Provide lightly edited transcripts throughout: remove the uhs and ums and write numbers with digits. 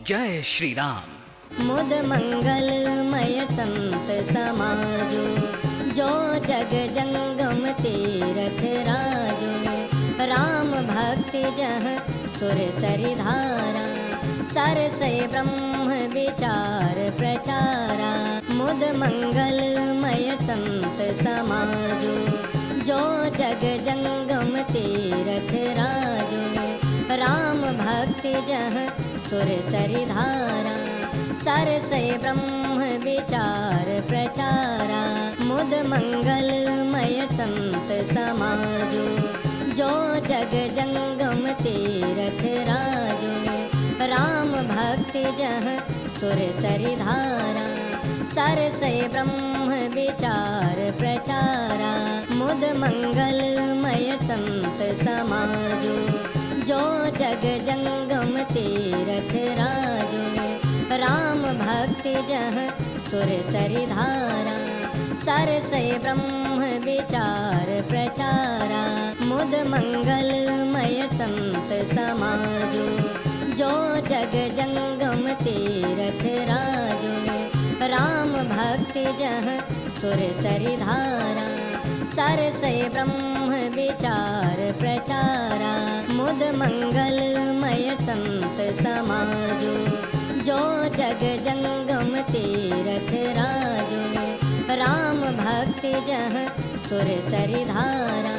जय श्री राम। मुद मंगलमय संत समाजो, जो जग जंगम तीरथ राजो। राम भक्ति जह सुर सरिधारा, सरसय ब्रह्म विचार प्रचारा। मुद मंगलमय संत समाजो, जो जग जंगम तीरथ राजो। राम भक्ति जह सुर सरिधारा, सरसय ब्रह्म विचार प्रचारा। मुद मंगलमय संत समाजो, जो जग जंगम तीरथ राजो। राम भक्ति जह सुर सरिधारा, सरसय ब्रह्म विचार प्रचारा। मुद मंगलमय संत समाजो, जो जग जंगम तीरथ राजो। राम भक्ति जह सुर सरिधारा, सरसय ब्रह्म विचार प्रचारा। मुद मंगलमय संत समाजो, जो जग जंगम तीरथ राजो। राम भक्ति जह सुर सरिधारा, सरसय ब्रह्म विचार प्रचारा। मुद मंगलमय संत समाजो, जो जग जंगम तीरथ राजो। राम भक्ति जह सुर सरिधारा,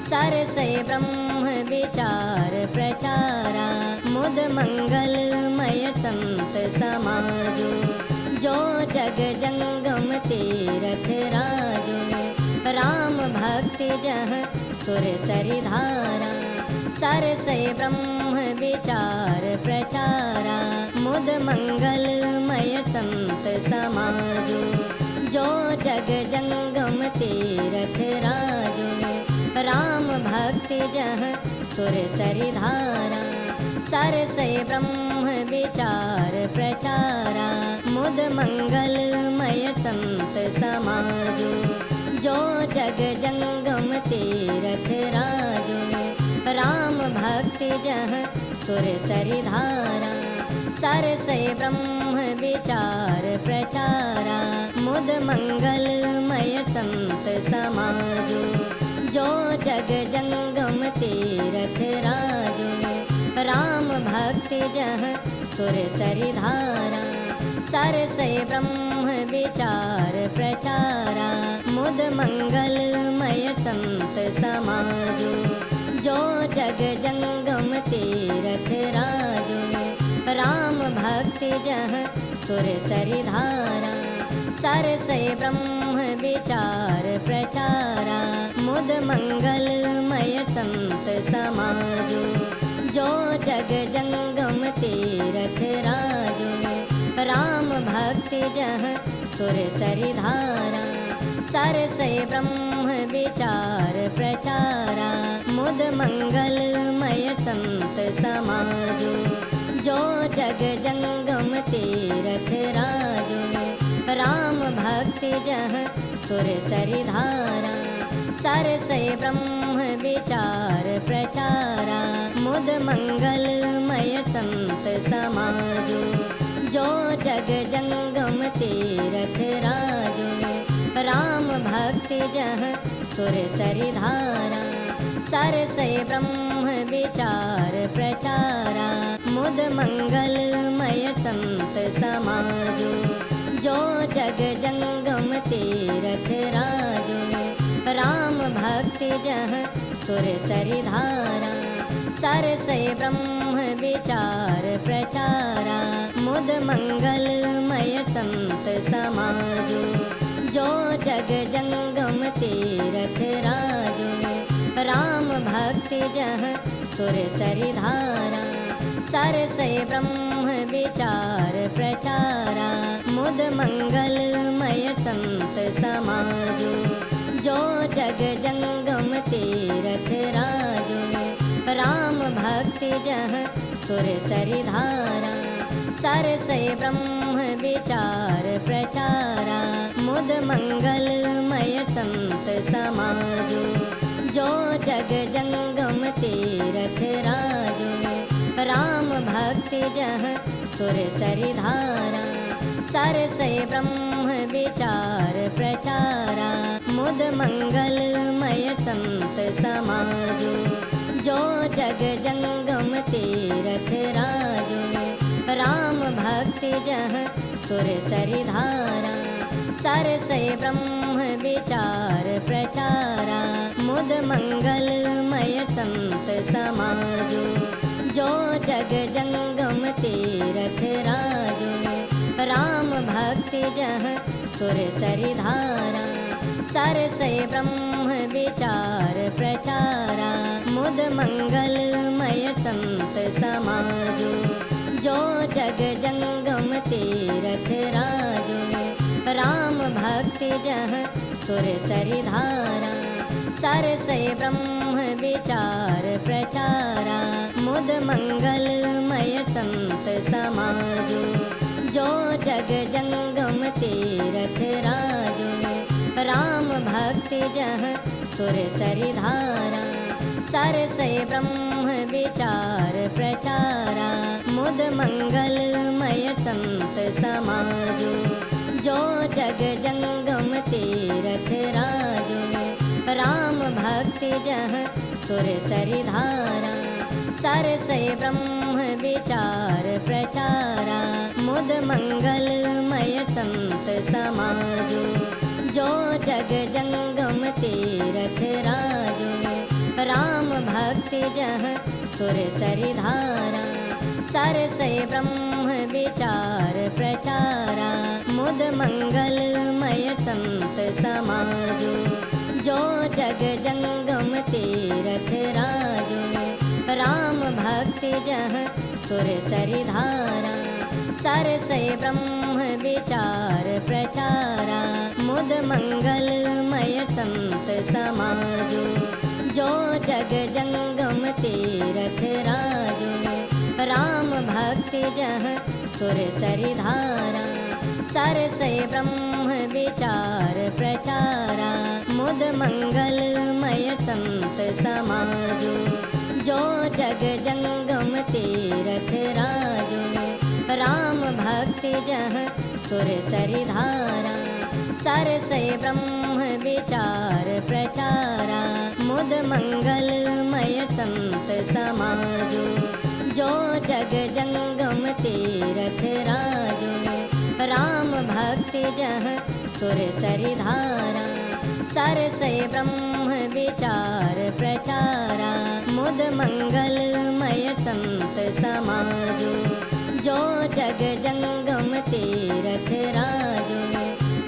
सरसय ब्रह्म विचार प्रचारा। मुद मंगलमय संत समाजो, जो जग जंगम तीरथ राजो। राम भक्ति जह सुर सरिधारा, सरसय ब्रह्म विचार प्रचारा। मुद मंगलमय संत समाजो, जो जग जंगम तीरथ राजो। राम भक्ति जह सुर सरिधारा, सरसय ब्रह्म विचार प्रचारा। मुद मंगलमय संत समाजो, जो जग जंगम तीरथ राजो। राम भक्ति जह सुर सरिधारा, सरसय ब्रह्म विचार प्रचारा। मुद मंगलमय संत समाजो, जो जग जंगम तीरथ राजो। राम भक्ति जह सुर सरिधारा, सरसय ब्रह्म विचार प्रचारा। मुद मंगलमय संत समाजो, जो जग जंगम तीरथ राजो। राम भक्ति जह सुर सरिधारा, सरसय ब्रह्म विचार प्रचारा। मुद मंगलमय संत समाजो, जो जग जंगम तीरथ राजो। राम भक्ति जह सुर सरिधारा, सरसय ब्रह्म विचार प्रचारा। मुद मंगलमय संत समाजो, जो जग जंगम तीरथ राजो। राम भक्ति जह सुर सरिधारा, सरसय ब्रह्म विचार प्रचारा। मुद मंगलमय संत समाजो, जो जग जंगम तीरथ राजो। राम भक्ति जह सुर सरिधारा, सरसय ब्रह्म विचार प्रचारा। मुद मंगलमय संत समाजो, जो जग जंगम तीरथ राजो। राम भक्ति जह सुर सरिधारा, सरसय ब्रह्म विचार प्रचारा। मुद मंगलमय संत समाजो, जो जग जंगम तीरथ राजो। राम भक्ति जह सुर सरिधारा, सरसय ब्रह्म विचार प्रचारा। मुद मंगलमय संत समाजो, जो जग जंगम तीरथ राजो। राम भक्ति जह सुर सरिधारा, सरसय ब्रह्म विचार प्रचारा। मुद मंगलमय संत समाजो, जो जग जंगम तीरथ राजो। राम भक्ति जह सुर सरि धारा, सरसै ब्रह्म विचार प्रचारा। मुद मंगलमय संत समाजो, जो जग जंगम तीरथ राजो। राम भक्ति जह सुर सरि धारा, सरसै ब्रह्म विचार प्रचारा। मुद मंगलमय संत समाजो, जो जग जंगम तीरथ राजो। राम भक्ति जह सुर सरि धारा, सरसै ब्रह्म विचार प्रचारा। मुद मंगलमय संत समाजो, जो जग जंगम तीरथ राजो। राम भक्ति जह सुर सरि धारा, सरसै ब्रह्म विचार प्रचारा। मुद मंगलमय संत समाजो, जो जग जंगम तीरथ राजो। राम भक्ति जह सुर सरि धारा, सरसै ब्रह्म विचार प्रचारा। मुद मंगलमय संत समाजो, जो जग जंगम तीरथ राजो। राम भक्ति जह सुर सरि धारा, सरसै ब्रह्म विचार प्रचारा। मुद मंगलमय संत समाजो, जो जग जंगम तीरथ राजो। राम भक्ति जह सुर सरि धारा, सरसै ब्रह्म विचार प्रचारा। मुद मंगलमय संत समाजो, जो जग जंगम तीरथ राजो। राम भक्ति जह सुर सरि धारा, सरसै ब्रह्म विचार प्रचारा। मुद मंगलमय संत समाजो, जो जग जंगम तीरथ राजो। राम भक्ति जह सुर सरि धारा, सरसै ब्रह्म विचार प्रचारा। मुद मंगलमय संत समाजो, जो जग जंगम तीरथ राजो। राम भक्ति जह सुर सरि धारा, सरसै ब्रह्म विचार प्रचारा। मुद मंगलमय संत समाजो, जो जग जंगम तीरथ राजो। राम भक्ति जह सुर सरि धारा, सरसै ब्रह्म विचार प्रचारा। मुद मंगलमय संत समाजो, जो जग जंगम तीरथ राजो।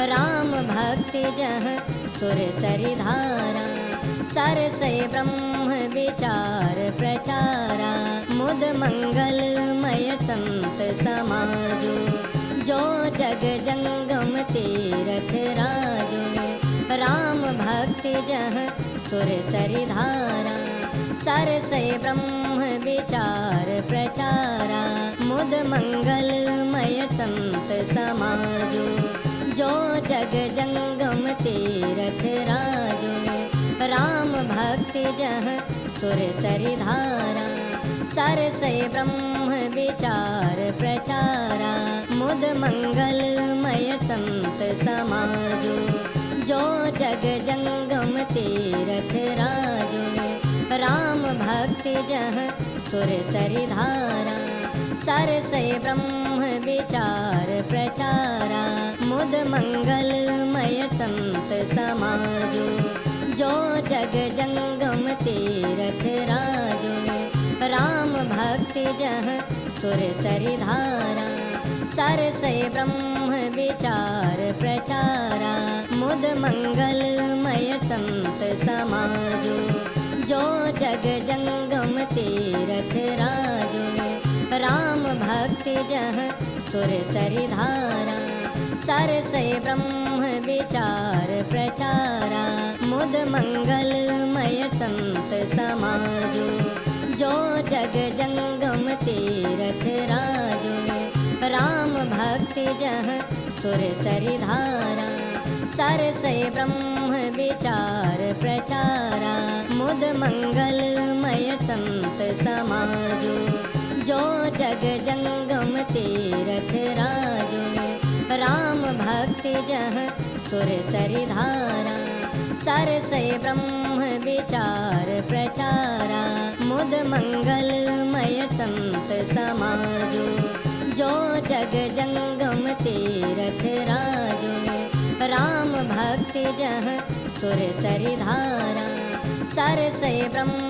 राम भक्ति जह सुर सरि धारा, सरसै ब्रह्म विचार प्रचारा। मुद मंगलमय संत समाजो, जो जग जंगम तीरथ राजो। राम भक्ति जह सुर सरि धारा, सरसै ब्रह्म विचार प्रचारा। मुद मंगलमय संत समाजो, जो जग जंगम तीरथ राजो। राम भक्ति जह सुर सरि धारा, सरसै ब्रह्म विचार प्रचारा। मुद मंगलमय संत समाजो, जो जग जंगम तीरथ राजो। राम भक्ति जह सुर सरि धारा, सरसै ब्रह्म विचार प्रचारा। मुद मंगलमय संत समाजो, जो जग जंगम तीरथ राजो। राम भक्ति जह सुर सरि धारा, सरसै ब्रह्म विचार प्रचारा। मुद मंगलमय संत समाजो, जो जग जंगम तीरथ राजो। राम भक्ति जह सुर सरि धारा, सरसै ब्रह्म विचार प्रचारा। मुद मंगलमय संत समाजो, जो जग जंगम तीरथ राजो। राम भक्ति जह सुर सरि धारा, सरसै ब्रह्म विचार प्रचारा। मुद मंगलमय संत समाजो, जो जग जंगम तीरथ राजो। राम भक्ति जह सुर सरि धारा, सरसै ब्रह्म विचार प्रचारा। मुद मंगलमय संत समाजो, जो जग जंगम तीरथ राजो। राम भक्ति जह सुर सरि धारा, सरसै ब्रह्म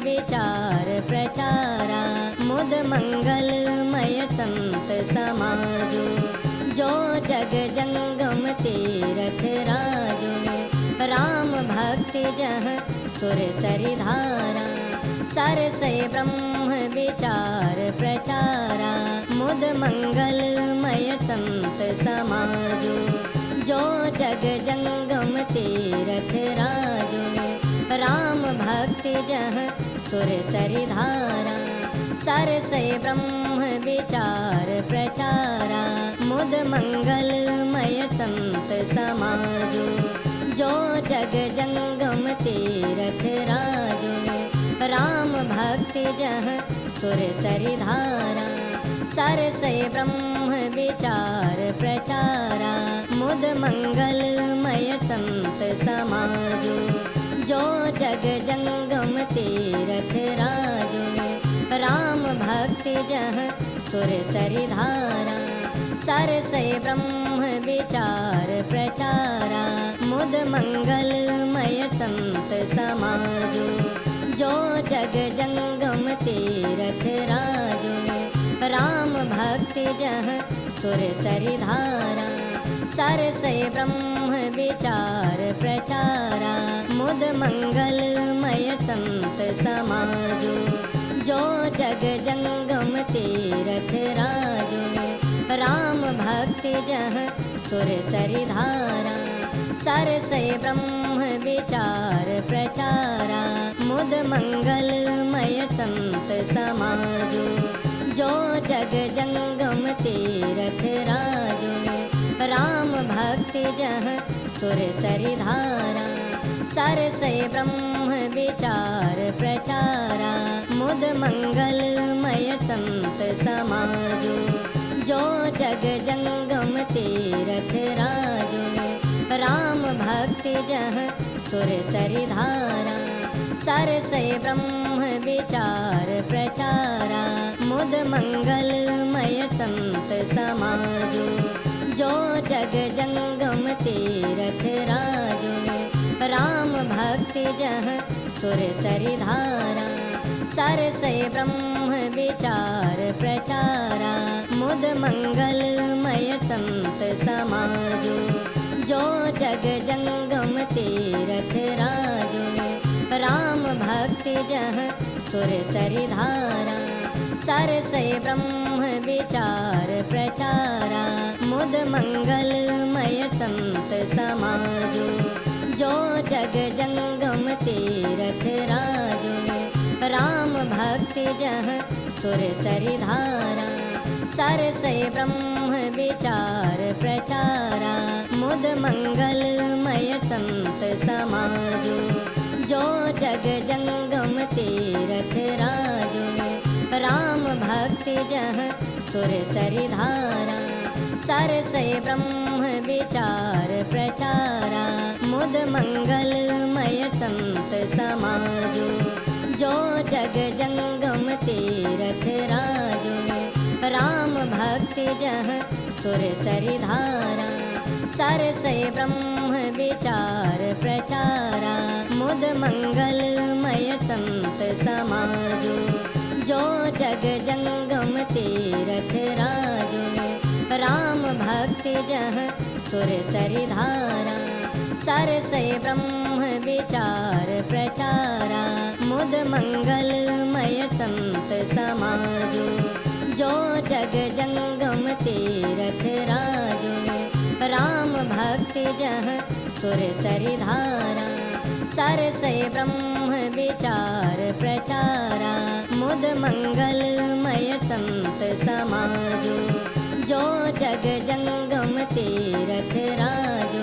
विचार प्रचारा। मुद मंगलमय संत समाजो, जो जग जंगम तीरथ राजो। राम भक्ति जह सुर सरि धारा, सरसै ब्रह्म विचार प्रचारा। मुद मंगलमय संत समाजो, जो जग जंगम तीरथ राजो। राम भक्ति जह सुर सरि धारा, सरसै ब्रह्म विचार प्रचारा। मुद मंगलमय संत समाजो, जो जग जंगम तीरथ राजो। राम भक्ति जह सुर सरि धारा, सरसै ब्रह्म विचार प्रचारा। मुद मंगलमय संत समाजो, जो जग जंगम तीरथ राजो। राम भक्ति जह सुर सरि धारा, सरसै ब्रह्म विचार प्रचारा। मुद मंगलमय संत समाजो, जो जग जंगम तीरथ राजो। राम भक्ति जह सुर सरि धारा, सरसै ब्रह्म विचार प्रचारा। मुद मंगलमय संत समाजो, जो जग जंगम तीरथ राजो। राम भक्ति जह सुर सरि धारा, सरसै ब्रह्म विचार प्रचारा। मुद मंगलमय संत समाजो, जो जग जंगम तीरथ राजो। राम भक्ति जह सुर सरि धारा, सरसै ब्रह्म विचार प्रचारा। मुद मंगलमय संत समाजो, जो जग जंगम तीरथ राजो। राम भक्ति जह सुर सरि धारा, सरसै ब्रह्म विचार प्रचारा। मुद मंगलमय संत समाजो, जो जग जंगम तीरथ राजो। राम भक्ति जह सुर सरि धारा, सरसै ब्रह्म विचार प्रचारा। मुद मंगलमय संत समाजो, जो जग जंगम तीरथ राजो। राम भक्ति जह सुर सरि धारा, सरसै ब्रह्म विचार प्रचारा। मुद मंगलमय संत समाजो, जो जग जंगम तीरथ राजो। राम भक्ति जह सुर सरि धारा, सरसै ब्रह्म विचार प्रचारा। मुद मंगलमय संत समाजो, जो जग जंगम तीरथ राजो। राम भक्ति जह सुर सरि धारा, सरसै ब्रह्म विचार प्रचारा। मुद मंगलमय संत समाजो, जो जग जंगम तीरथ राजो। राम भक्ति जह सुर सरि धारा, सरसै ब्रह्म विचार प्रचारा। मुद मंगलमय संत समाजो, जो जग जंगम तीरथ राजो। राम भक्ति जह सुर सरि धारा, सरसै ब्रह्म विचार प्रचारा। मुद मंगलमय संत समाजो, जो जग जंगम तीरथ राजो। राम भक्ति जह सुर सरि धारा, सरसै ब्रह्म विचार प्रचारा। मुद मंगलमय संत समाजो, जो जग जंगम तीरथ राजो।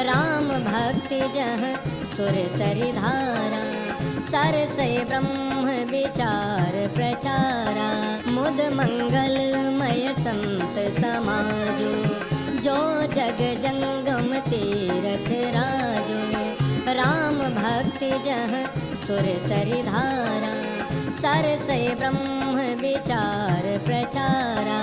राम भक्ति जह सुर सरि धारा, सरसै ब्रह्म विचार प्रचारा मुद मंगलमय संत समाजो जो जग जंगम तीरथ राजो राम भक्ति जह सुर सरिधारा सरसै ब्रह्म विचार प्रचारा